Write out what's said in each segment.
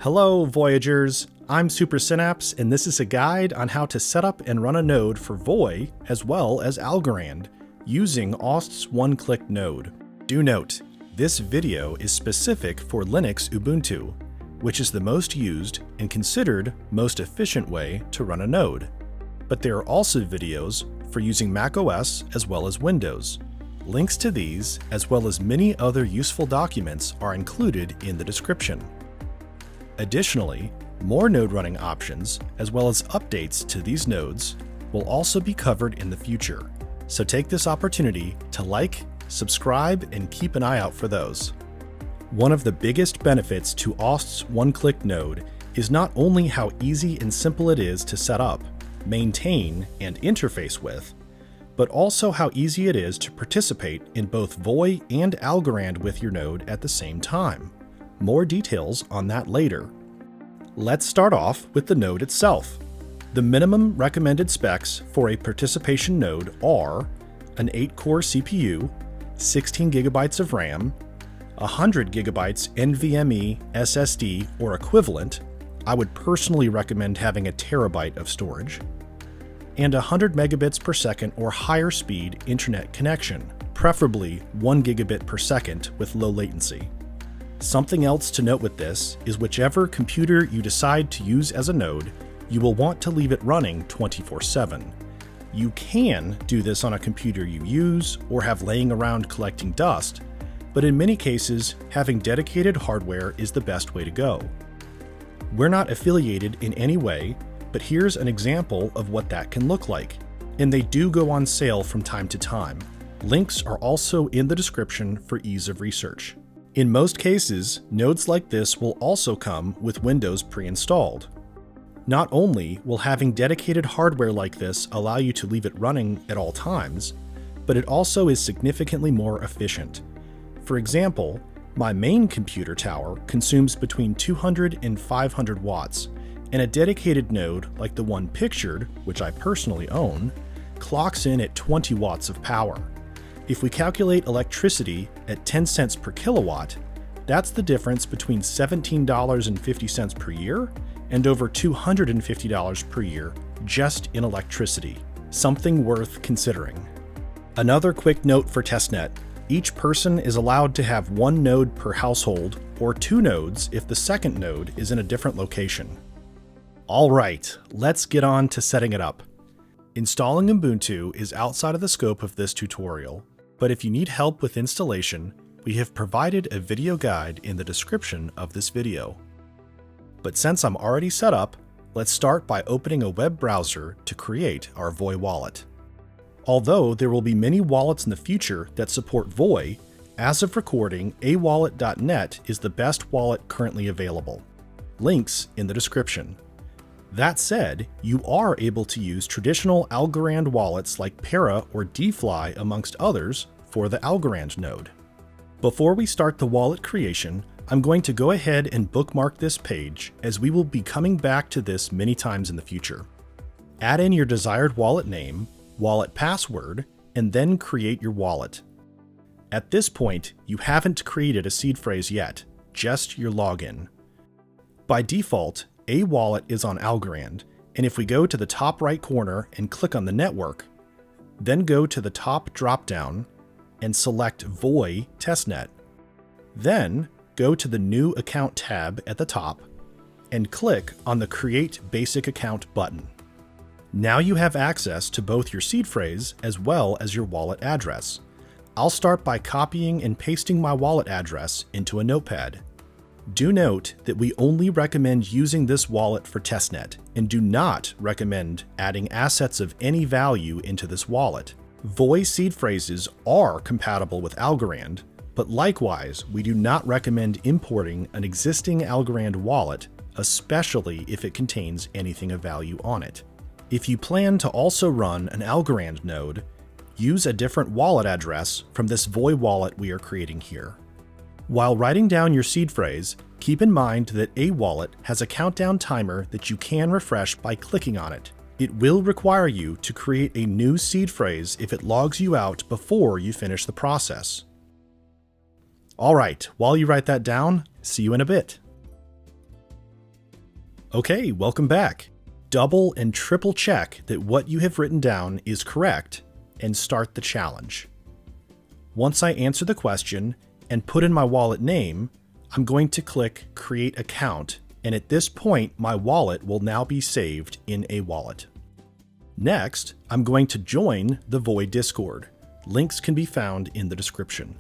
Hello, Voyagers! I'm Super Synapse, and this is a guide on how to set up and run a node for Voi as well as Algorand using Aust's one-click node. Do note, this video is specific for Linux Ubuntu, which is the most used and considered most efficient way to run a node. But there are also videos for using macOS as well as Windows. Links to these, as well as many other useful documents, are included in the description. Additionally, more node running options, as well as updates to these nodes, will also be covered in the future. So take this opportunity to like, subscribe, and keep an eye out for those. One of the biggest benefits to Aust's one-click node is not only how easy and simple it is to set up, maintain, and interface with, but also how easy it is to participate in both Voi and Algorand with your node at the same time. More details on that later. Let's start off with the node itself. The minimum recommended specs for a participation node are an 8-core CPU, 16 GB of RAM, 100 GB NVMe SSD or equivalent. I would personally recommend having a terabyte of storage, and 100 megabits per second or higher speed internet connection, preferably 1 gigabit per second with low latency. Something else to note with this is whichever computer you decide to use as a node, you will want to leave it running 24/7. You can do this on a computer you use or have laying around collecting dust, but in many cases, having dedicated hardware is the best way to go. We're not affiliated in any way, but here's an example of what that can look like, and they do go on sale from time to time. Links are also in the description for ease of research. In most cases, nodes like this will also come with Windows pre-installed. Not only will having dedicated hardware like this allow you to leave it running at all times, but it also is significantly more efficient. For example, my main computer tower consumes between 200 and 500 watts, and a dedicated node like the one pictured, which I personally own, clocks in at 20 watts of power. If we calculate electricity at 10 cents per kilowatt, that's the difference between $17.50 per year and over $250 per year just in electricity. Something worth considering. Another quick note for testnet. Each person is allowed to have one node per household, or 2 nodes if the second node is in a different location. Alright, let's get on to setting it up. Installing Ubuntu is outside of the scope of this tutorial, but if you need help with installation, we have provided a video guide in the description of this video. But since I'm already set up, let's start by opening a web browser to create our Voi wallet. Although there will be many wallets in the future that support Voi, as of recording, awallet.net is the best wallet currently available. Links in the description. That said, you are able to use traditional Algorand wallets like Para or dfly amongst others for the Algorand node. Before we start the wallet creation, I'm going to go ahead and bookmark this page as we will be coming back to this many times in the future. Add in your desired wallet name, wallet password, and then create your wallet. At this point, you haven't created a seed phrase yet, just your login. By default, a wallet is on Algorand, and if we go to the top right corner and click on the network, then go to the top drop-down and select Voi Testnet. Then go to the New Account tab at the top and click on the Create Basic Account button. Now you have access to both your seed phrase as well as your wallet address. I'll start by copying and pasting my wallet address into a notepad. Do note that we only recommend using this wallet for testnet and do not recommend adding assets of any value into this wallet. Voi seed phrases are compatible with Algorand, but likewise, we do not recommend importing an existing Algorand wallet, especially if it contains anything of value on it. If you plan to also run an Algorand node, use a different wallet address from this Voi wallet we are creating here. While writing down your seed phrase, keep in mind that a wallet has a countdown timer that you can refresh by clicking on it. It will require you to create a new seed phrase if it logs you out before you finish the process. Alright, while you write that down, see you in a bit. Okay, welcome back. Double and triple check that what you have written down is correct and start the challenge. Once I answer the question and put in my wallet name, I'm going to click Create Account, and at this point, my wallet will now be saved in a wallet. Next, I'm going to join the Voi Discord. Links can be found in the description.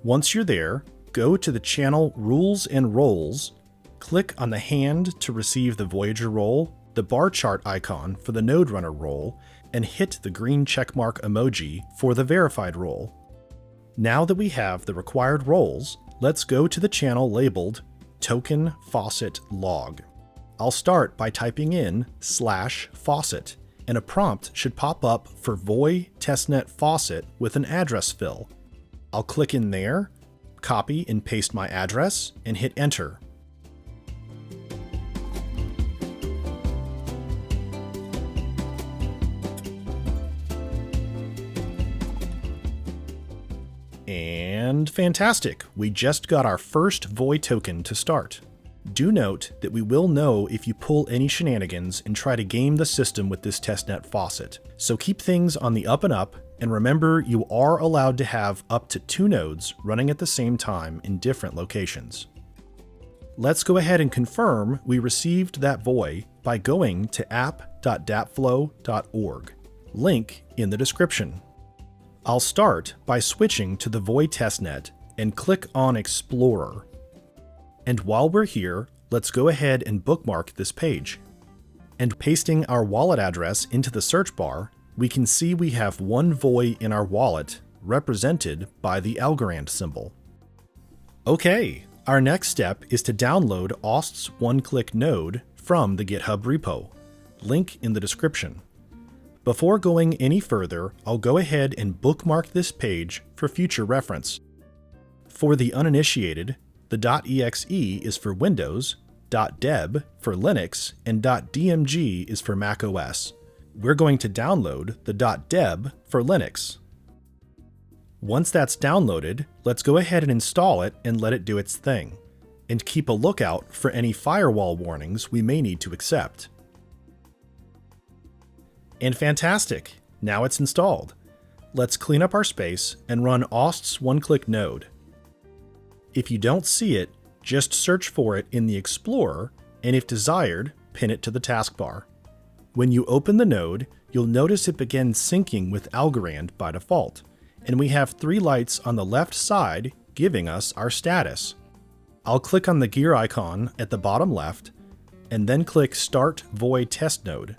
Once you're there, go to the channel Rules and Roles, click on the hand to receive the Voyager role, the bar chart icon for the Node Runner role, and hit the green checkmark emoji for the verified role. Now that we have the required roles, let's go to the channel labeled Token Faucet Log. I'll start by typing in /faucet, and a prompt should pop up for Voi Testnet Faucet with an address fill. I'll click in there, copy and paste my address, and hit enter. And fantastic, we just got our first Voi token to start. Do note that we will know if you pull any shenanigans and try to game the system with this testnet faucet. So keep things on the up and up, and remember you are allowed to have up to 2 nodes running at the same time in different locations. Let's go ahead and confirm we received that Voi by going to app.datflow.org. Link in the description. I'll start by switching to the Voi Testnet and click on Explorer. And while we're here, let's go ahead and bookmark this page. And pasting our wallet address into the search bar, we can see we have one Voi in our wallet, represented by the Algorand symbol. Okay, our next step is to download Aust's one-click node from the GitHub repo. Link in the description. Before going any further, I'll go ahead and bookmark this page for future reference. For the uninitiated, the .exe is for Windows, .deb for Linux, and .dmg is for Mac OS. We're going to download the .deb for Linux. Once that's downloaded, let's go ahead and install it and let it do its thing. And keep a lookout for any firewall warnings we may need to accept. And fantastic, now it's installed. Let's clean up our space and run Aust's one-click node. If you don't see it, just search for it in the Explorer, and if desired, pin it to the taskbar. When you open the node, you'll notice it begins syncing with Algorand by default, and we have 3 lights on the left side giving us our status. I'll click on the gear icon at the bottom left, and then click Start Voi Test Node.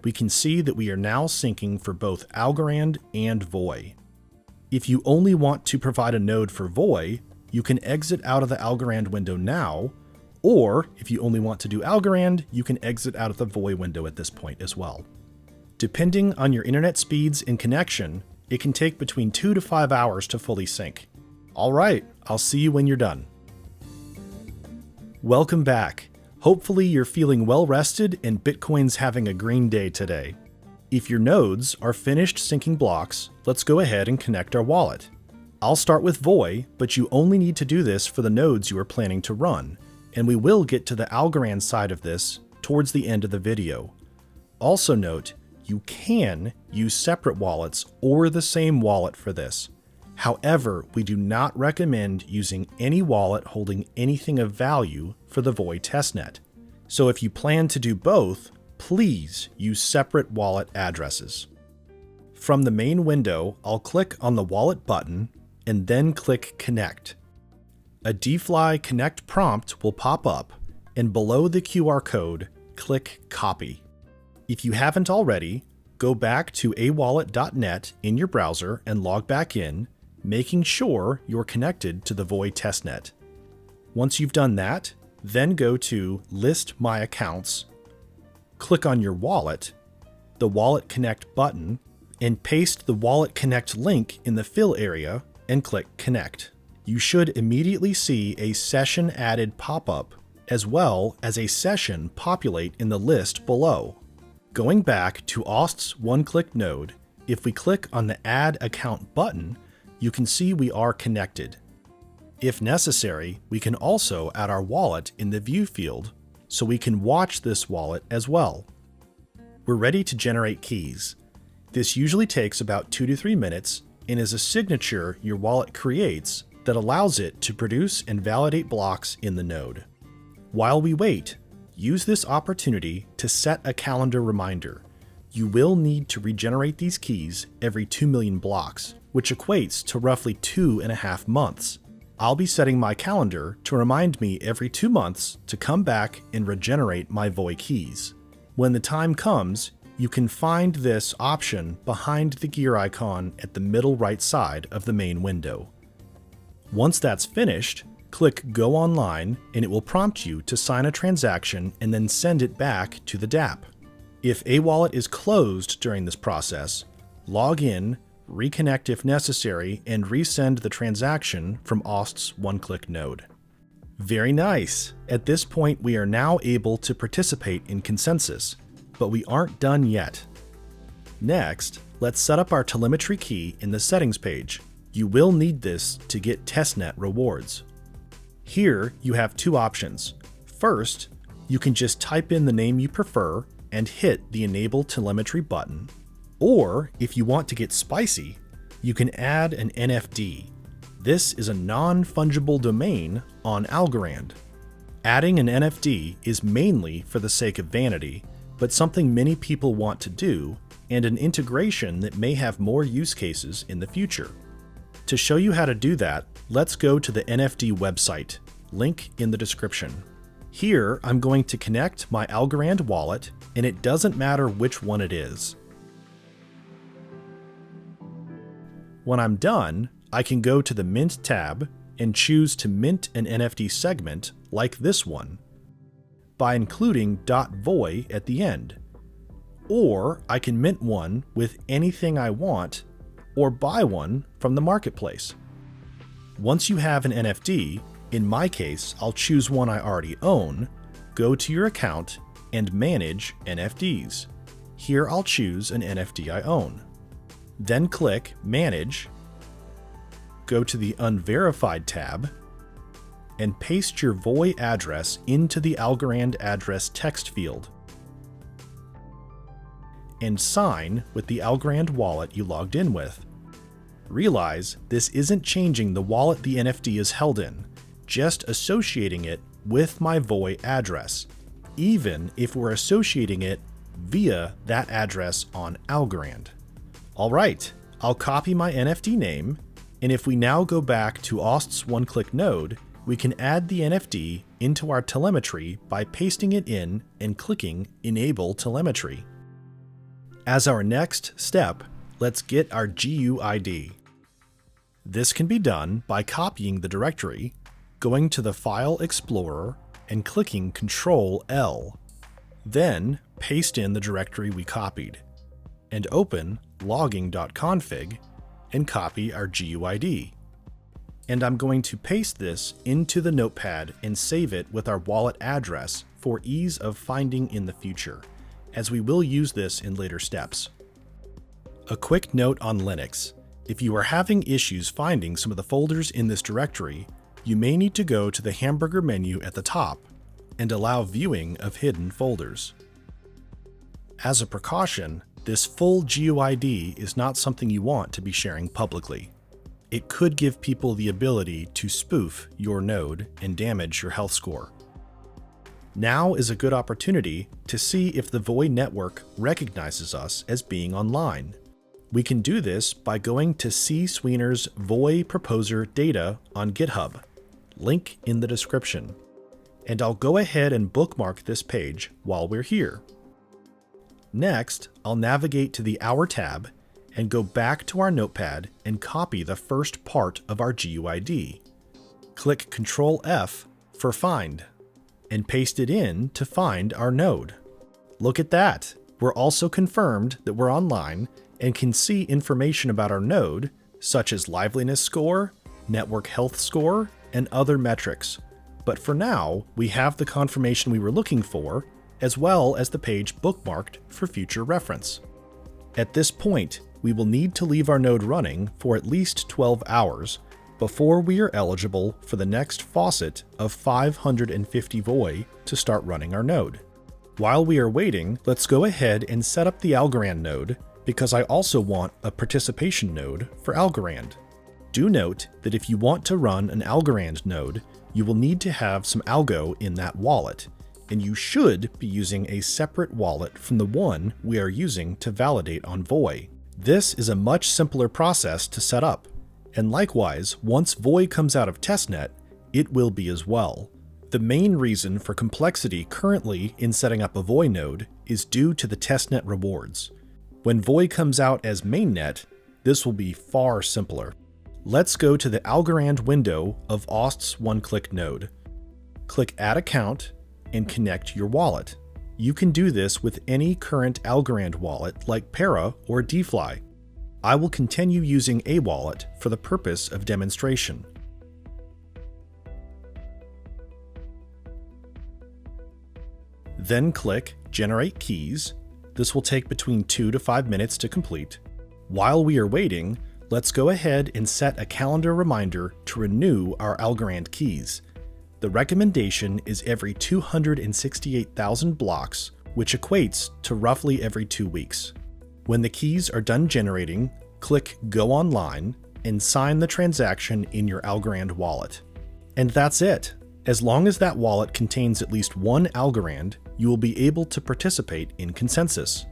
We can see that we are now syncing for both Algorand and Voi. If you only want to provide a node for Voi, you can exit out of the Algorand window now, or if you only want to do Algorand, you can exit out of the Voi window at this point as well. Depending on your internet speeds and connection, it can take between 2 to 5 hours to fully sync. Alright, I'll see you when you're done. Welcome back. Hopefully you're feeling well rested and Bitcoin's having a green day today. If your nodes are finished syncing blocks, let's go ahead and connect our wallet. I'll start with Voi, but you only need to do this for the nodes you are planning to run, and we will get to the Algorand side of this towards the end of the video. Also note, you can use separate wallets or the same wallet for this. However, we do not recommend using any wallet holding anything of value for the Voi testnet. So if you plan to do both, please use separate wallet addresses. From the main window, I'll click on the wallet button and then click Connect. A dfly connect prompt will pop up, and below the QR code, click Copy. If you haven't already, go back to awallet.net in your browser and log back in, making sure you're connected to the Voi testnet. Once you've done that, then go to List My Accounts, click on your wallet, the Wallet Connect button, and paste the Wallet Connect link in the fill area and click Connect. You should immediately see a session added pop-up, as well as a session populate in the list below. Going back to Aust's one-click node, if we click on the Add Account button, you can see we are connected. If necessary, we can also add our wallet in the View field, so we can watch this wallet as well. We're ready to generate keys. This usually takes about 2 to 3 minutes and is a signature your wallet creates that allows it to produce and validate blocks in the node. While we wait, use this opportunity to set a calendar reminder. You will need to regenerate these keys every 2 million blocks, which equates to roughly 2.5 months. I'll be setting my calendar to remind me every 2 months to come back and regenerate my Voi keys. When the time comes, you can find this option behind the gear icon at the middle right side of the main window. Once that's finished, click Go Online and it will prompt you to sign a transaction and then send it back to the dApp. If a wallet is closed during this process, log in, reconnect if necessary, and resend the transaction from Aust's one-click node. Very nice! At this point, we are now able to participate in consensus, but we aren't done yet. Next, let's set up our telemetry key in the settings page. You will need this to get testnet rewards. Here, you have 2 options. First, you can just type in the name you prefer and hit the Enable Telemetry button. Or, if you want to get spicy, you can add an NFD. This is a non-fungible domain on Algorand. Adding an NFD is mainly for the sake of vanity, but something many people want to do, and an integration that may have more use cases in the future. To show you how to do that, let's go to the NFD website, link in the description. Here, I'm going to connect my Algorand wallet, and it doesn't matter which one it is. When I'm done, I can go to the Mint tab and choose to mint an NFD segment like this one by including .voi at the end. Or I can mint one with anything I want or buy one from the marketplace. Once you have an NFD, in my case, I'll choose one I already own, go to your account and manage NFDs. Here I'll choose an NFD I own. Then click Manage, go to the Unverified tab, and paste your Voi address into the Algorand address text field. And sign with the Algorand wallet you logged in with. Realize this isn't changing the wallet the NFT is held in, just associating it with my Voi address, even if we're associating it via that address on Algorand. Alright, I'll copy my NFT name, and if we now go back to Aust's one-click node, we can add the NFD into our telemetry by pasting it in and clicking Enable Telemetry. As our next step, let's get our GUID. This can be done by copying the directory, going to the File Explorer, and clicking Ctrl-L. Then paste in the directory we copied, and open logging.config and copy our GUID. And I'm going to paste this into the notepad and save it with our wallet address for ease of finding in the future, as we will use this in later steps. A quick note on Linux. If you are having issues finding some of the folders in this directory, you may need to go to the hamburger menu at the top and allow viewing of hidden folders. As a precaution, this full GUID is not something you want to be sharing publicly. It could give people the ability to spoof your node and damage your health score. Now is a good opportunity to see if the Voi network recognizes us as being online. We can do this by going to C. Sweener's Voi Proposer data on GitHub, link in the description. And I'll go ahead and bookmark this page while we're here. Next, I'll navigate to the Our tab and go back to our notepad and copy the first part of our GUID. Click Ctrl-F for Find, and paste it in to find our node. Look at that! We're also confirmed that we're online and can see information about our node, such as liveliness score, network health score, and other metrics. But for now, we have the confirmation we were looking for, as well as the page bookmarked for future reference. At this point, we will need to leave our node running for at least 12 hours, before we are eligible for the next faucet of 550 Voi to start running our node. While we are waiting, let's go ahead and set up the Algorand node because I also want a participation node for Algorand. Do note that if you want to run an Algorand node, you will need to have some algo in that wallet, and you should be using a separate wallet from the one we are using to validate on Voi. This is a much simpler process to set up, and likewise, once Voi comes out of testnet, it will be as well. The main reason for complexity currently in setting up a Voi node is due to the testnet rewards. When Voi comes out as mainnet, this will be far simpler. Let's go to the Algorand window of Aust's one-click node. Click Add Account and connect your wallet. You can do this with any current Algorand wallet like Para or dfly. I will continue using a wallet for the purpose of demonstration. Then click Generate Keys. This will take between 2 to 5 minutes to complete. While we are waiting, let's go ahead and set a calendar reminder to renew our Algorand keys. The recommendation is every 268,000 blocks, which equates to roughly every 2 weeks. When the keys are done generating, click Go Online and sign the transaction in your Algorand wallet. And that's it. As long as that wallet contains at least one Algorand, you will be able to participate in consensus.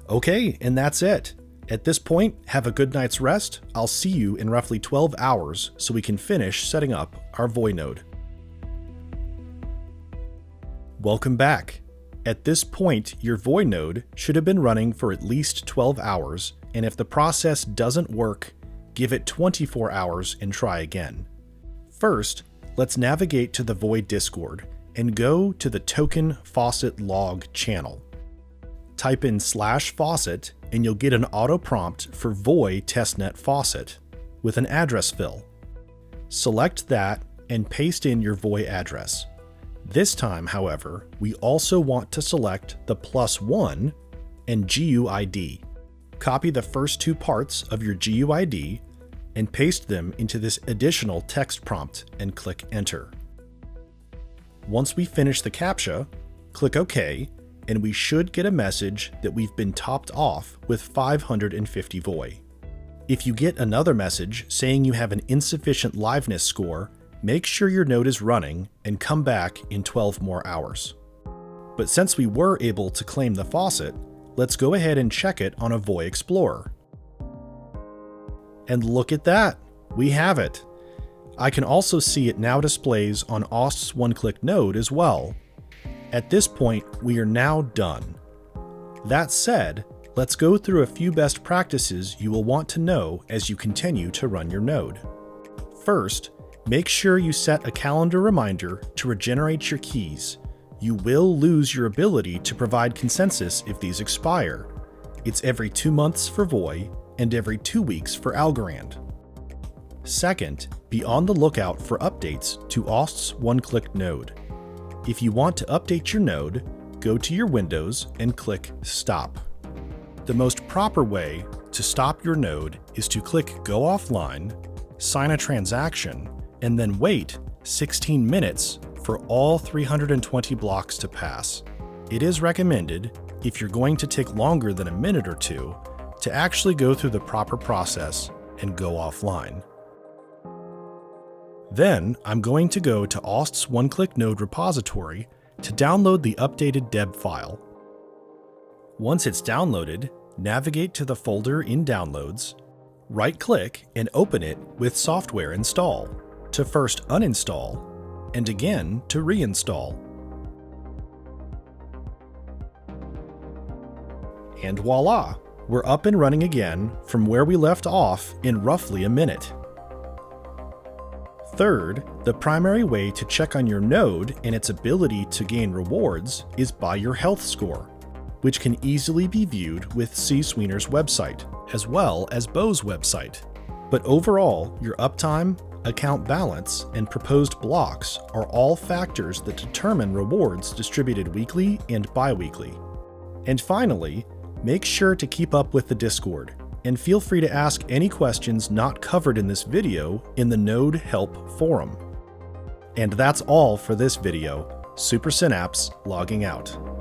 Okay, and that's it. At this point, have a good night's rest. I'll see you in roughly 12 hours so we can finish setting up our Voi node. Welcome back. At this point, your Voi node should have been running for at least 12 hours, and if the process doesn't work, give it 24 hours and try again. First, let's navigate to the Voi Discord and go to the token faucet log channel. Type in /faucet and you'll get an auto prompt for Voi Testnet Faucet with an address fill. Select that and paste in your Voi address. This time, however, we also want to select the +1 and GUID. Copy the first two parts of your GUID and paste them into this additional text prompt and click Enter. Once we finish the CAPTCHA, click OK, and we should get a message that we've been topped off with 550 Voi. If you get another message saying you have an insufficient liveness score, make sure your node is running and come back in 12 more hours. But since we were able to claim the faucet, let's go ahead and check it on a Voi Explorer. And look at that, we have it. I can also see it now displays on Aust's one-click node as well. At this point, we are now done. That said, let's go through a few best practices you will want to know as you continue to run your node. First, make sure you set a calendar reminder to regenerate your keys. You will lose your ability to provide consensus if these expire. It's every 2 months for Voi and every 2 weeks for Algorand. Second, be on the lookout for updates to Aust's one-click node. If you want to update your node, go to your Windows and click Stop. The most proper way to stop your node is to click Go Offline, sign a transaction, and then wait 16 minutes for all 320 blocks to pass. It is recommended, if you're going to take longer than a minute or two, to actually go through the proper process and go offline. Then I'm going to go to Aust's one-click node repository to download the updated deb file. Once it's downloaded, navigate to the folder in Downloads, right-click and open it with Software Install to first uninstall and again to reinstall. And voila! We're up and running again from where we left off in roughly a minute. Third, the primary way to check on your node and its ability to gain rewards is by your health score, which can easily be viewed with CSweener's website, as well as Bo's website. But overall, your uptime, account balance, and proposed blocks are all factors that determine rewards distributed weekly and bi-weekly. And finally, make sure to keep up with the Discord. and feel free to ask any questions not covered in this video in the Node Help forum. And that's all for this video. Super Synapse logging out.